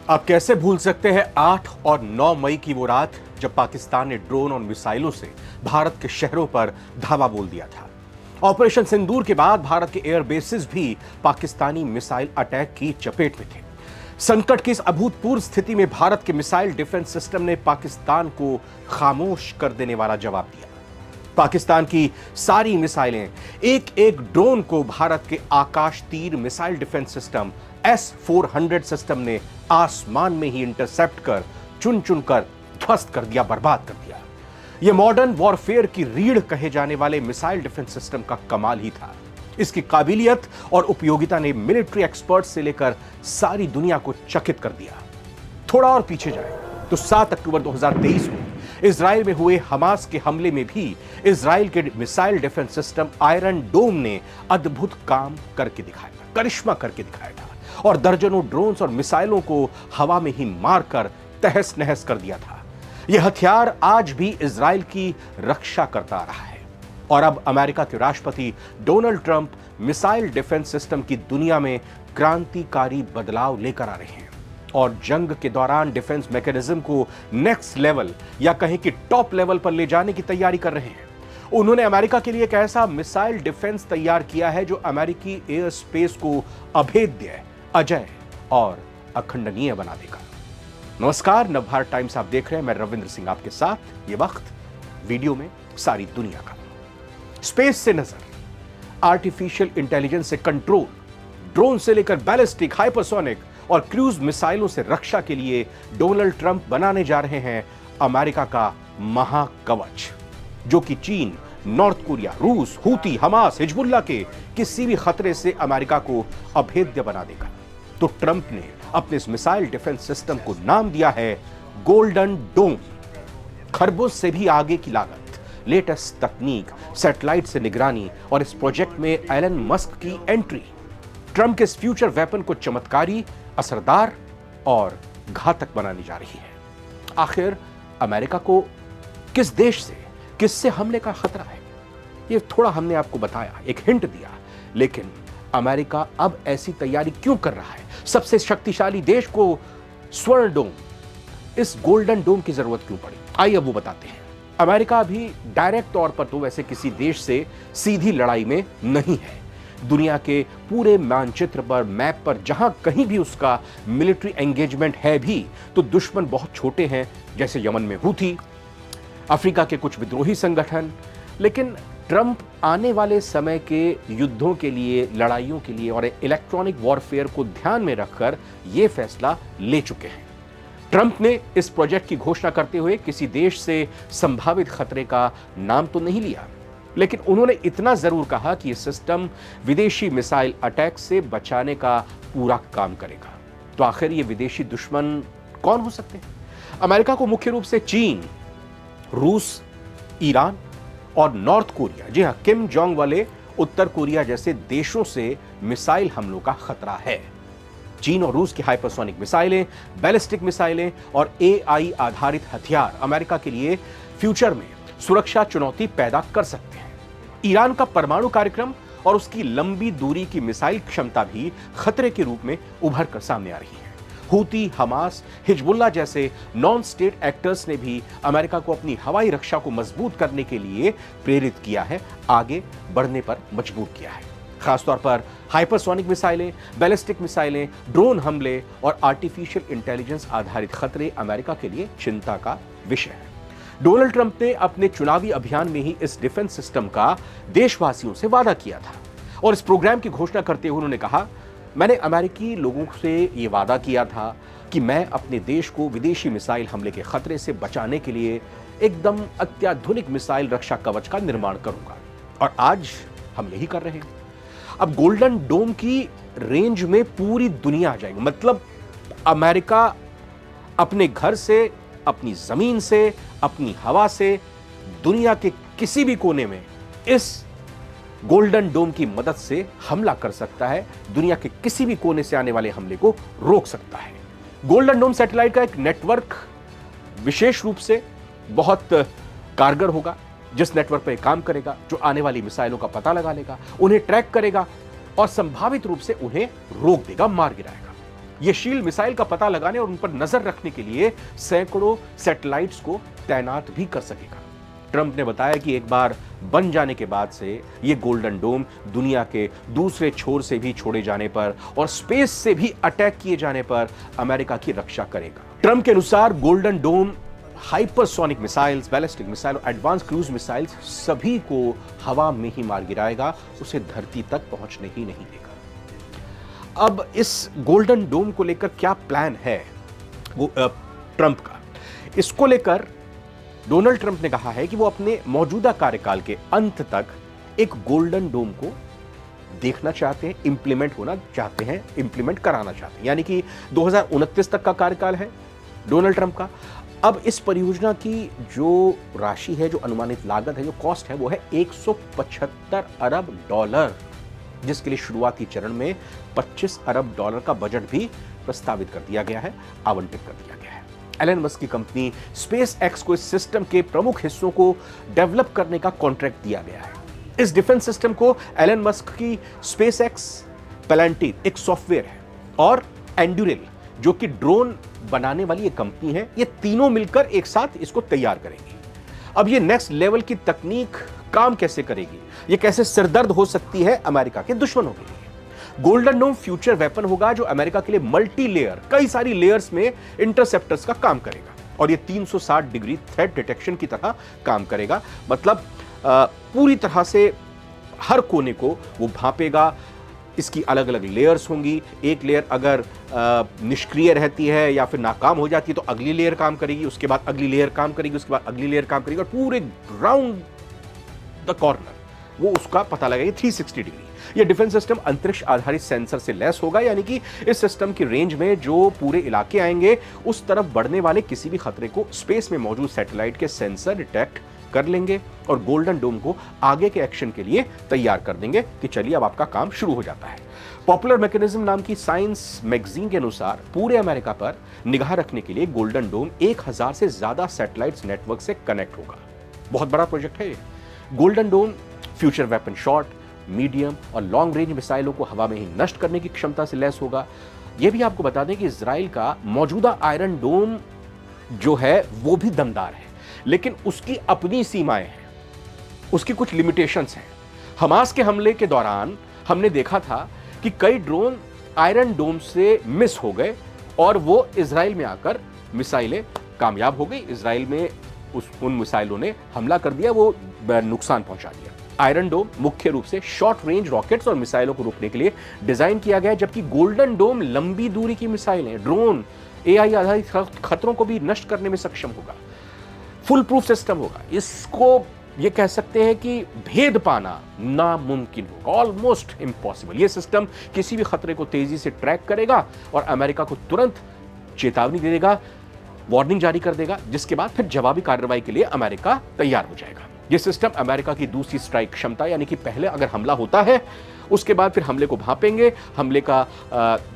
आप कैसे भूल सकते हैं 8 और 9 मई की वो रात जब पाकिस्तान ने ड्रोन और मिसाइलों से भारत के शहरों पर धावा बोल दिया था। ऑपरेशन सिंदूर के बाद भारत के एयर बेसिस भी पाकिस्तानी मिसाइल अटैक की चपेट में थे। संकट की इस अभूतपूर्व स्थिति में भारत के मिसाइल डिफेंस सिस्टम ने पाकिस्तान को खामोश कर देने वाला जवाब दिया। पाकिस्तान की सारी मिसाइलें, एक एक ड्रोन को भारत के आकाश तीर missile defence system S-400 system ने आसमान में ही इंटरसेप्ट कर चुन चुन कर ध्वस्त कर दिया, बर्बाद कर दिया। यह मॉडर्न वॉरफेयर की रीढ़ कहे जाने वाले मिसाइल डिफेंस सिस्टम का कमाल ही था। इसकी काबिलियत और उपयोगिता ने मिलिट्री एक्सपर्ट से लेकर सारी दुनिया को चकित कर दिया। थोड़ा और पीछे जाए तो 7 अक्टूबर 2023 को इजराइल में हुए हमास के हमले में भी इजराइल के मिसाइल डिफेंस सिस्टम आयरन डोम ने अद्भुत काम करके दिखाया, करिश्मा करके दिखाया था और दर्जनों ड्रोन्स और मिसाइलों को हवा में ही मारकर तहस नहस कर दिया था। यह हथियार आज भी इजराइल की रक्षा करता रहा है और अब अमेरिका के राष्ट्रपति Donald Trump missile defence system की दुनिया में क्रांतिकारी बदलाव लेकर आ रहे हैं और जंग के दौरान डिफेंस मैकेनिज्म को नेक्स्ट लेवल या कहीं कि टॉप लेवल पर ले जाने की तैयारी कर रहे हैं। उन्होंने अमेरिका के लिए एक ऐसा मिसाइल डिफेंस तैयार किया है जो अमेरिकी एयर स्पेस को अभेद्य, अजय और अखंडनीय बना देगा। नमस्कार, नवभारत टाइम्स आप देख रहे हैं। मैं रविंद्र सिंह आपके साथ। ये वक्त वीडियो में सारी दुनिया का। स्पेस से नजर, आर्टिफिशियल इंटेलिजेंस से कंट्रोल, ड्रोन से लेकर बैलिस्टिक, हाइपरसोनिक और क्रूज मिसाइलों से रक्षा के लिए डोनाल्ड ट्रंप बनाने जा रहे हैं अमेरिका का महाकवच, जो कि चीन, नॉर्थ कोरिया, रूस, हूती, हमास, हिजबुल्लाह के किसी भी खतरे से अमेरिका को अभेद्य बना देगा। तो ट्रंप ने अपने इस मिसाइल डिफेंस सिस्टम को नाम दिया है गोल्डन डोम। खरबों से भी आगे की लागत, लेटेस्ट तकनीक, सैटेलाइट से निगरानी और इस प्रोजेक्ट में एलन मस्क की एंट्री ट्रंप के इस फ्यूचर वेपन को चमत्कारी, असरदार और घातक बनाने जा रही है। आखिर अमेरिका को किस देश से, किससे हमले का खतरा है, यह थोड़ा हमने आपको बताया, एक हिंट दिया, लेकिन अमेरिका अब ऐसी तैयारी क्यों कर रहा है? सबसे शक्तिशाली देश को स्वर्ण डोम, इस गोल्डन डोम की जरूरत क्यों पड़ी? आइए अब वो बताते हैं। अमेरिका अभी डायरेक्ट तौर पर तो वैसे किसी देश से सीधी लड़ाई में नहीं है। दुनिया के पूरे मानचित्र पर, मैप पर जहां कहीं भी उसका मिलिट्री एंगेजमेंट है भी तो दुश्मन बहुत छोटे हैं, जैसे यमन में हूथी, अफ्रीका के कुछ विद्रोही संगठन। लेकिन ट्रंप आने वाले समय के युद्धों के लिए, लड़ाइयों के लिए और इलेक्ट्रॉनिक वॉरफेयर को ध्यान में रखकर यह फैसला ले चुके हैं। ट्रंप ने इस प्रोजेक्ट की घोषणा करते हुए किसी देश से संभावित खतरे का नाम तो नहीं लिया, लेकिन उन्होंने इतना जरूर कहा कि यह सिस्टम विदेशी मिसाइल अटैक से बचाने का पूरा काम करेगा। तो आखिर ये विदेशी दुश्मन कौन हो सकते हैं? अमेरिका को मुख्य रूप से चीन, रूस, ईरान और नॉर्थ कोरिया, जी हां, किम जोंग वाले उत्तर कोरिया जैसे देशों से मिसाइल हमलों का खतरा है। चीन और रूस की हाइपरसोनिक मिसाइलें, बैलिस्टिक मिसाइलें और AI आधारित हथियार अमेरिका के लिए फ्यूचर में सुरक्षा चुनौती पैदा कर सकते हैं। ईरान का परमाणु कार्यक्रम और उसकी लंबी दूरी की मिसाइल क्षमता भी खतरे के रूप में उभर कर सामने आ रही है। हूती, हमास, हिजबुल्लाह जैसे नॉन स्टेट एक्टर्स ने भी अमेरिका को अपनी हवाई रक्षा को मजबूत करने के लिए प्रेरित किया है, आगे बढ़ने पर मजबूर किया है। खासतौर पर हाइपरसोनिक मिसाइलें, बैलिस्टिक मिसाइलें, ड्रोन हमले और आर्टिफिशियल इंटेलिजेंस आधारित खतरे अमेरिका के लिए चिंता का विषय है। डोनाल्ड ट्रंप ने अपने चुनावी अभियान में ही इस डिफेंस सिस्टम का देशवासियों से वादा किया था और इस प्रोग्राम की घोषणा करते हुए उन्होंने कहा, मैंने अमेरिकी लोगों से यह वादा किया था कि मैं अपने देश को विदेशी मिसाइल हमले के खतरे से बचाने के लिए एकदम अत्याधुनिक मिसाइल रक्षा कवच का निर्माण करूंगा और आज हम यही कर रहे हैं। अब गोल्डन डोम की रेंज में पूरी दुनिया आ जाएगी। मतलब अमेरिका अपने घर से, अपनी जमीन से, अपनी हवा से दुनिया के किसी भी कोने में इस गोल्डन डोम की मदद से हमला कर सकता है, दुनिया के किसी भी कोने से आने वाले हमले को रोक सकता है। गोल्डन डोम सैटेलाइट का एक नेटवर्क विशेष रूप से बहुत कारगर होगा, जिस नेटवर्क पर काम करेगा, जो आने वाली मिसाइलों का पता लगा लेगा, उन्हें ट्रैक करेगा और संभावित रूप से उन्हें रोक देगा, मार गिराएगा। ये शील्ड मिसाइल का पता लगाने और उन पर नजर रखने के लिए सैकड़ों सैटेलाइट्स को तैनात भी कर सकेगा। ट्रंप ने बताया कि एक बार बन जाने के बाद से ये गोल्डन डोम दुनिया के दूसरे छोर से भी छोड़े जाने पर और स्पेस से भी अटैक किए जाने पर अमेरिका की रक्षा करेगा। ट्रंप के अनुसार गोल्डन डोम हाइपरसोनिक मिसाइल्स, बैलिस्टिक मिसाइल और एडवांस क्रूज मिसाइल्स सभी को हवा में ही मार गिराएगा, उसे धरती तक पहुंचने ही नहीं देगा। अब इस गोल्डन डोम को लेकर क्या प्लान है वो ट्रंप का, इसको लेकर डोनाल्ड ट्रंप ने कहा है कि वो अपने मौजूदा कार्यकाल के अंत तक एक गोल्डन डोम को देखना चाहते हैं, इंप्लीमेंट होना चाहते हैं, इंप्लीमेंट कराना चाहते हैं। यानी कि 2029 तक का कार्यकाल है डोनाल्ड ट्रंप का। अब इस परियोजना की जो राशि है, जो अनुमानित लागत है, जो कॉस्ट है, वो है 175 अरब डॉलर, जिसके लिए शुरुआती चरण में 25 अरब डॉलर का बजट भी प्रस्तावित कर दिया गया है, आवंटित कर दिया गया है। एलन मस्क की कंपनी स्पेस एक्स को इस सिस्टम के प्रमुख हिस्सों को डेवलप करने का कॉन्ट्रैक्ट दिया गया है। इस डिफेंस सिस्टम को एलन मस्क की स्पेस एक्स, पेलेंटिन एक सॉफ्टवेयर है, और एंड्यूरेल जो कि ड्रोन बनाने वाली एक कंपनी है, ये तीनों मिलकर एक साथ इसको तैयार करेंगी। अब ये नेक्स्ट लेवल की तकनीक काम कैसे करेगी, ये कैसे सिरदर्द हो सकती है अमेरिका के दुश्मनों के लिए। गोल्डन डोम फ्यूचर वेपन होगा जो अमेरिका के लिए मल्टी लेयर, कई सारी लेयर्स में इंटरसेप्टर्स का काम करेगा, और ये 360 डिग्री थ्रेट डिटेक्शन की तरह काम करेगा। मतलब पूरी तरह से हर कोने को वो भांपेगा। इसकी अलग अलग लेयर्स होंगी। एक लेयर अगर निष्क्रिय रहती है या फिर नाकाम हो जाती है तो अगली लेयर काम करेगी, उसके बाद अगली लेयर काम करेगी, उसके बाद अगली लेयर काम करेगी, और पूरे राउंड द कॉर्नर वो उसका पता लगाएगी 360 डिग्री। ये डिफेंस सिस्टम अंतरिक्ष आधारित सेंसर से लैस होगा, यानी कि इस सिस्टम की रेंज में जो पूरे इलाके आएंगे उस तरफ बढ़ने वाले किसी भी खतरे को स्पेस में मौजूद सैटेलाइट के सेंसर डिटेक्ट कर लेंगे और गोल्डन डोम को आगे के एक्शन के लिए तैयार कर देंगे कि चलिए अब आपका काम शुरू हो जाता है। पॉपुलर मैकेनिज्म नाम की साइंस मैगजीन के अनुसार पूरे अमेरिका पर निगाह रखने के लिए गोल्डन डोम 1000 से ज्यादा सैटेलाइट्स नेटवर्क से कनेक्ट होगा। बहुत बड़ा प्रोजेक्ट है ये। गोल्डन डोम फ्यूचर वेपन शॉर्ट, मीडियम और लॉन्ग रेंज मिसाइलों को हवा में ही नष्ट करने की क्षमता से लैस होगा। यह भी आपको बता दें कि इजराइल का मौजूदा आयरन डोम जो है वो भी दमदार है, लेकिन उसकी अपनी सीमाएं हैं, उसकी कुछ लिमिटेशंस हैं। हमास के हमले के दौरान हमने देखा था कि कई ड्रोन आयरन डोम से मिस हो गए और वो इजराइल में आकर मिसाइलें कामयाब हो गई। इजराइल में उन मिसाइलों ने हमला कर दिया, वो नुकसान पहुंचा दिया। आयरन डोम मुख्य रूप से शॉर्ट रेंज रॉकेट्स और मिसाइलों को रोकने के लिए डिजाइन किया गया है, जबकि गोल्डन डोम लंबी दूरी की मिसाइलें, ड्रोन, एआई आधारित खतरों को भी नष्ट करने में सक्षम होगा। फुल प्रूफ सिस्टम होगा। इसको ये कह सकते हैं कि भेद पाना नामुमकिन होगा, ऑलमोस्ट इम्पॉसिबल। ये सिस्टम किसी भी खतरे को तेजी से ट्रैक करेगा और अमेरिका को तुरंत चेतावनी दे देगा, वार्निंग जारी कर देगा, जिसके बाद फिर जवाबी कार्रवाई के लिए अमेरिका तैयार हो जाएगा। यह सिस्टम अमेरिका की दूसरी स्ट्राइक क्षमता, यानी कि पहले अगर हमला होता है उसके बाद फिर हमले को भांपेंगे, हमले का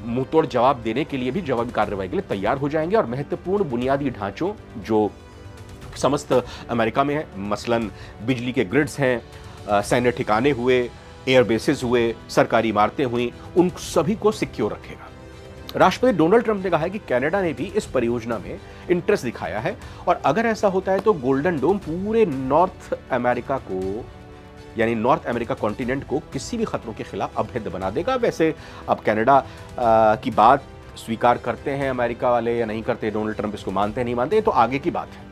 मुंहतोड़ जवाब देने के लिए भी जवाबी कार्रवाई के लिए तैयार हो जाएंगे। और महत्वपूर्ण बुनियादी ढांचों जो समस्त अमेरिका में है, मसलन बिजली के ग्रिड्स हैं, सैन्य ठिकाने हुए, एयर बेसेस हुए, सरकारी इमारतें हुई, उन सभी को सिक्योर रखेगा। राष्ट्रपति डोनाल्ड ट्रंप ने कहा है कि कनाडा ने भी इस परियोजना में इंटरेस्ट दिखाया है, और अगर ऐसा होता है तो गोल्डन डोम पूरे नॉर्थ अमेरिका को, यानी नॉर्थ अमेरिका कॉन्टिनेंट को किसी भी खतरों के खिलाफ अभेद्य बना देगा। वैसे अब कनाडा की बात स्वीकार करते हैं अमेरिका वाले या नहीं करते, डोनाल्ड ट्रंप इसको मानते हैं नहीं मानते, तो आगे की बात है।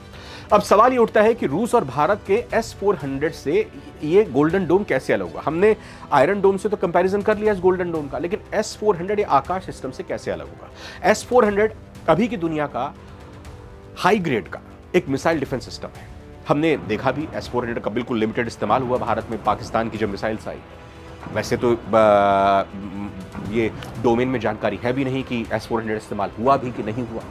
अब सवाल ये उठता है कि रूस और भारत के S-400 से ये गोल्डन डोम कैसे अलग होगा। हमने आयरन डोम से तो कंपैरिजन कर लिया इस गोल्डन डोम का, लेकिन S-400 ये आकाश सिस्टम से कैसे अलग होगा। S-400 अभी की दुनिया का हाई ग्रेड का एक मिसाइल डिफेंस सिस्टम है। हमने देखा भी S-400 का बिल्कुल लिमिटेड इस्तेमाल हुआ भारत में, पाकिस्तान की जब मिसाइल्स आई। वैसे तो ये डोमेन में जानकारी है भी नहीं कि S-400 इस्तेमाल हुआ भी कि नहीं हुआ।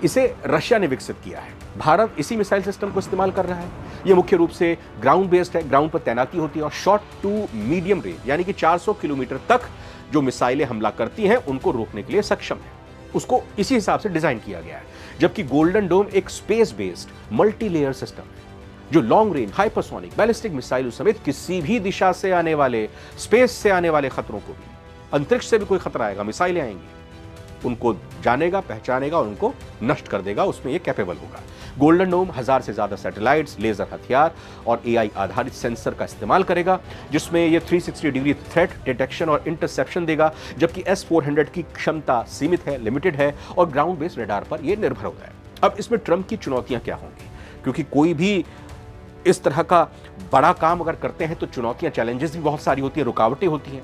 इसे रशिया ने विकसित किया है, भारत इसी मिसाइल सिस्टम को इस्तेमाल कर रहा है। यह मुख्य रूप से ग्राउंड बेस्ड है, ग्राउंड पर तैनाती होती है और शॉर्ट टू मीडियम रेंज यानी कि 400 किलोमीटर तक जो मिसाइलें हमला करती हैं उनको रोकने के लिए सक्षम है। उसको इसी हिसाब से डिजाइन किया गया है। जबकि गोल्डन डोम एक space based multi layer system है जो long range, hypersonic, ballistic missile समेत किसी भी दिशा से आने वाले, स्पेस से आने वाले खतरों को भी, अंतरिक्ष से भी कोई खतरा आएगा, मिसाइलें आएंगी, उनको जानेगा, पहचानेगा और उनको नष्ट कर देगा, उसमें ये कैपेबल होगा। गोल्डन डोम 1000 से ज्यादा सैटेलाइट्स, लेजर हथियार और एआई आधारित सेंसर का इस्तेमाल करेगा, जिसमें ये 360 डिग्री थ्रेट डिटेक्शन और इंटरसेप्शन देगा, जबकि S-400 की क्षमता सीमित है, लिमिटेड है और ग्राउंड बेस्ड रडार पर यह निर्भर होता है। अब इसमें ट्रंप की चुनौतियां क्या होंगी, क्योंकि कोई भी इस तरह का बड़ा काम अगर करते हैं तो चुनौतियां, चैलेंजेस भी बहुत सारी होती हैं, रुकावटें होती हैं।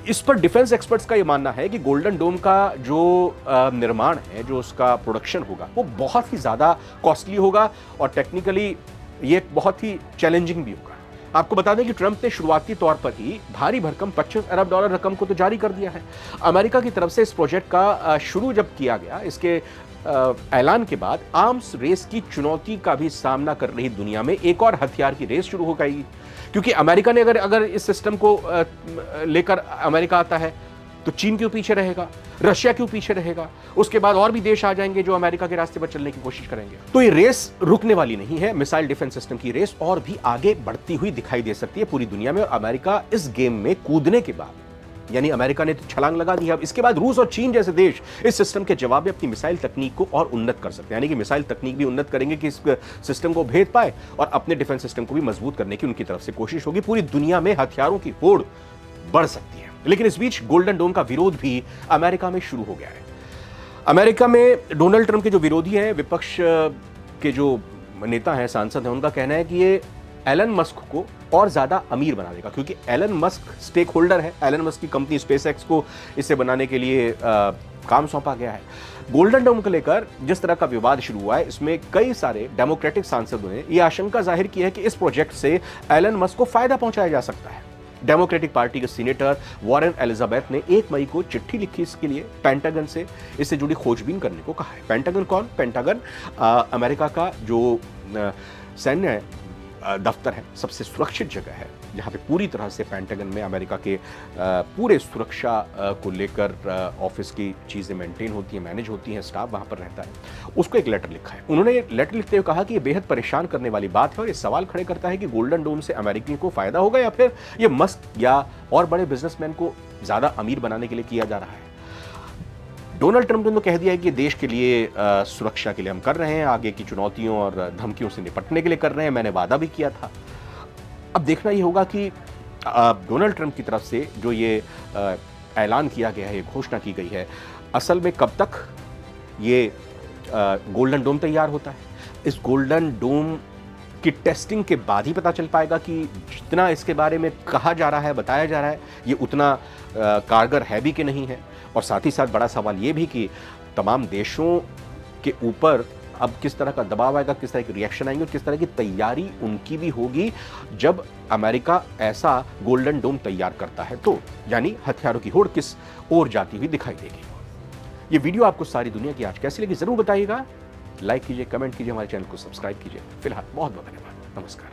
इस पर डिफेंस एक्सपर्ट्स का यह मानना है कि गोल्डन डोम का जो निर्माण है, जो उसका प्रोडक्शन होगा, वो बहुत ही ज्यादा कॉस्टली होगा और टेक्निकली ये बहुत ही चैलेंजिंग भी होगा। आपको बता दें कि ट्रंप ने शुरुआती तौर पर ही भारी भरकम $25 अरब रकम को तो जारी कर दिया है। अमेरिका की तरफ से इस प्रोजेक्ट का शुरू जब किया गया, इसके ऐलान के बाद आर्म्स रेस की चुनौती का भी सामना कर रही दुनिया में एक और हथियार की रेस शुरू हो गई, क्योंकि अमेरिका ने अगर इस सिस्टम को लेकर अमेरिका आता है तो चीन क्यों पीछे रहेगा, रशिया क्यों पीछे रहेगा, उसके बाद और भी देश आ जाएंगे जो अमेरिका के रास्ते पर चलने की कोशिश करेंगे। तो ये रेस रुकने वाली नहीं है। मिसाइल डिफेंस सिस्टम की रेस और भी आगे बढ़ती हुई दिखाई दे सकती है पूरी दुनिया में, और अमेरिका इस गेम में कूदने के बाद, यानी अमेरिका ने तो छलांग लगा दी है, अब इसके बाद रूस और चीन जैसे देश इस सिस्टम के जवाब में अपनी मिसाइल तकनीक को और उन्नत कर सकते हैं, यानी कि मिसाइल तकनीक भी उन्नत करेंगे कि इस सिस्टम को भेद पाए और अपने डिफेंस सिस्टम को भी मजबूत करने की उनकी तरफ से कोशिश होगी। पूरी दुनिया में हथियारों की होड़ बढ़ सकती है। लेकिन इस बीच गोल्डन डोम का विरोध भी अमेरिका में शुरू हो गया है। अमेरिका में डोनाल्ड ट्रंप के जो विरोधी हैं, विपक्ष के जो नेता हैं, सांसद हैं, उनका कहना है कि ये एलन मस्क को और ज्यादा अमीर बना देगा, क्योंकि एलन मस्क स्टेक होल्डर है। एलन मस्क की कंपनी स्पेसएक्स को इसे बनाने के लिए काम सौंपा गया है। गोल्डन डोम को लेकर जिस तरह का विवाद शुरू हुआ है, इसमें कई सारे डेमोक्रेटिक सांसदों ने यह आशंका जाहिर की है कि इस प्रोजेक्ट से एलन मस्क को फायदा पहुंचाया जा सकता है। डेमोक्रेटिक पार्टी के सीनेटर वॉरेन एलिजाबेथ ने 1 मई को चिट्ठी लिखी इसके लिए, पेंटागन से इससे जुड़ी खोजबीन करने को कहा है। पेंटागन कौन? पेंटागन अमेरिका का जो सैन्य दफ्तर है, सबसे सुरक्षित जगह है, जहां पे पूरी तरह से पेंटागन में अमेरिका के पूरे सुरक्षा को लेकर ऑफिस की चीज़ें मेंटेन होती हैं, मैनेज होती हैं, स्टाफ वहां पर रहता है। उसको एक लेटर लिखा है। उन्होंने लेटर लिखते हुए कहा कि ये बेहद परेशान करने वाली बात है और ये सवाल खड़े करता है कि गोल्डन डोम से अमेरिकी को फायदा होगा या फिर ये मस्क या और बड़े बिजनेसमैन को ज्यादा अमीर बनाने के लिए किया जा रहा है। डोनाल्ड ट्रंप ने तो कह दिया है कि देश के लिए सुरक्षा के लिए हम कर रहे हैं, आगे की चुनौतियों और धमकियों से निपटने के लिए कर रहे हैं, मैंने वादा भी किया था। अब देखना ये होगा कि डोनाल्ड ट्रंप की तरफ से जो ये ऐलान किया गया है, ये घोषणा की गई है, असल में कब तक ये गोल्डन डोम तैयार होता है। इस गोल्डन डोम की टेस्टिंग के बाद ही पता चल पाएगा कि जितना इसके बारे में कहा जा रहा है, बताया जा रहा है, ये उतना कारगर है भी कि नहीं है। और साथ ही साथ बड़ा सवाल ये भी कि तमाम देशों के ऊपर अब किस तरह का दबाव आएगा, किस तरह की रिएक्शन आएंगे और किस तरह की तैयारी उनकी भी होगी जब अमेरिका ऐसा गोल्डन डोम तैयार करता है। तो यानी हथियारों की होड़ किस ओर जाती हुई दिखाई देगी। ये वीडियो आपको सारी दुनिया की आज कैसी लगी जरूर बताइएगा। लाइक कीजिए, कमेंट कीजिए, हमारे चैनल को सब्सक्राइब कीजिए। फिलहाल बहुत बहुत धन्यवाद, नमस्कार।